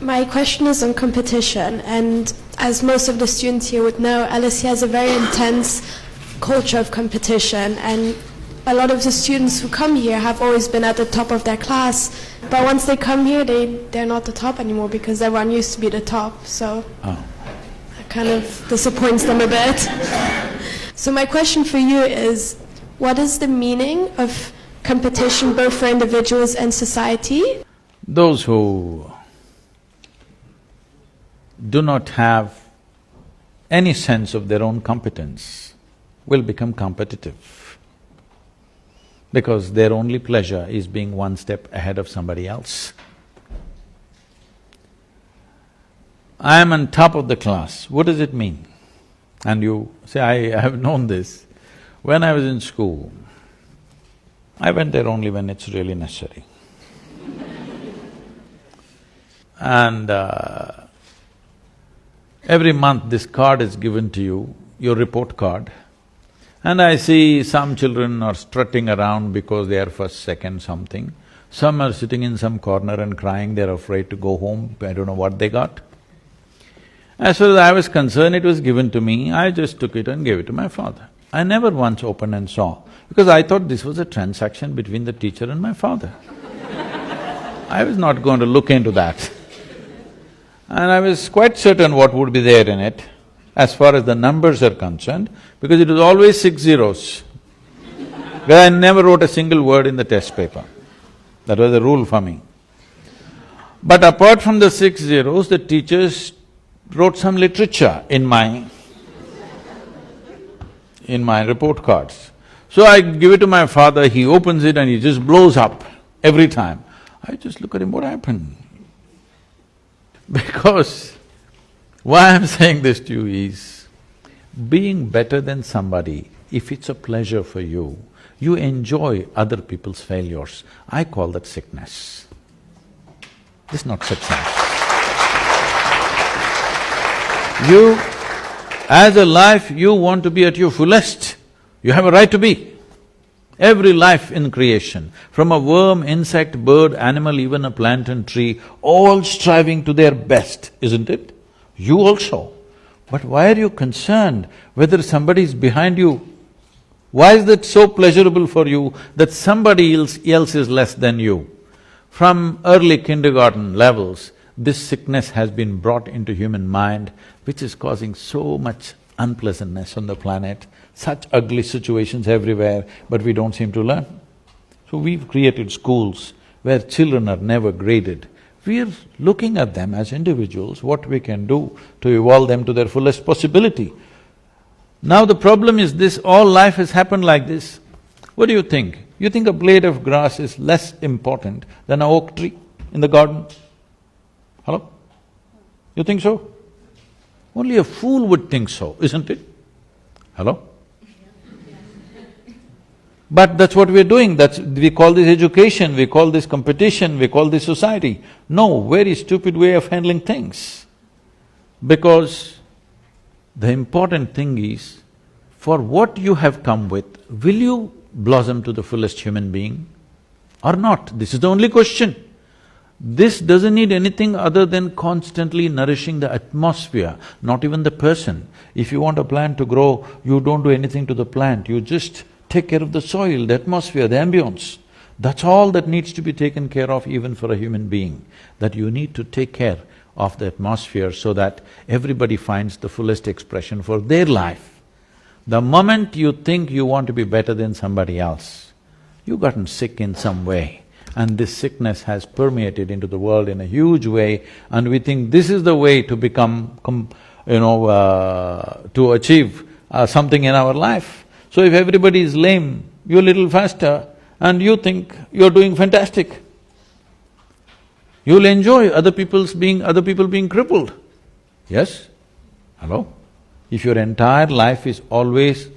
My question is on competition, and as most of the students here would know, LSE has a very intense culture of competition, and a lot of the students who come here have always been at the top of their class, but once they come here, they're not the top anymore because everyone used to be the top, so it kind of disappoints them a bit. So my question for you is, what is the meaning of competition both for individuals and society? Those who do not have any sense of their own competence will become competitive because their only pleasure is being one step ahead of somebody else. I am on top of the class, what does it mean? And you say, I have known this. When I was in school, I went there only when it's really necessary. And every month this card is given to you, your report card. And I see some children are strutting around because they are first, second, something. Some are sitting in some corner and crying, they're afraid to go home, I don't know what they got. As far as I was concerned, it was given to me, I just took it and gave it to my father. I never once opened and saw, because I thought this was a transaction between the teacher and my father. I was not going to look into that. And I was quite certain what would be there in it, as far as the numbers are concerned, because it was always 6 zeros. Because I never wrote a single word in the test paper. That was the rule for me. But apart from the 6 zeros, the teachers wrote some literature in my report cards. So I give it to my father, he opens it and he just blows up every time. I just look at him, what happened? Because why I'm saying this to you is, being better than somebody, if it's a pleasure for you, you enjoy other people's failures. I call that sickness. This is not success. You, as a life, you want to be at your fullest. You have a right to be. Every life in creation, from a worm, insect, bird, animal, even a plant and tree, all striving to their best, isn't it? You also. But why are you concerned whether somebody is behind you? Why is that so pleasurable for you that somebody else is less than you? From early kindergarten levels, this sickness has been brought into human mind, which is causing so much unpleasantness on the planet, such ugly situations everywhere, but we don't seem to learn. So we've created schools where children are never graded. We're looking at them as individuals, what we can do to evolve them to their fullest possibility. Now the problem is this, all life has happened like this. What do you think? You think a blade of grass is less important than an oak tree in the garden? Hello? You think so? Only a fool would think so, isn't it? Hello? But that's what we're doing, we call this education, we call this competition, we call this society. No, very stupid way of handling things. Because the important thing is, for what you have come with, will you blossom to the fullest human being or not? This is the only question. This doesn't need anything other than constantly nourishing the atmosphere, not even the person. If you want a plant to grow, you don't do anything to the plant, you just take care of the soil, the atmosphere, the ambience. That's all that needs to be taken care of even for a human being, that you need to take care of the atmosphere so that everybody finds the fullest expression for their life. The moment you think you want to be better than somebody else, you've gotten sick in some way, and this sickness has permeated into the world in a huge way, and we think this is the way to become, to achieve something in our life. So if everybody is lame, you're a little faster and you think you're doing fantastic. You'll enjoy other people being crippled. Yes? Hello? If your entire life is always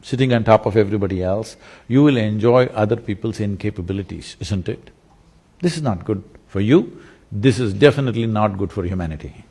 sitting on top of everybody else, you will enjoy other people's incapabilities, isn't it? This is not good for you, this is definitely not good for humanity.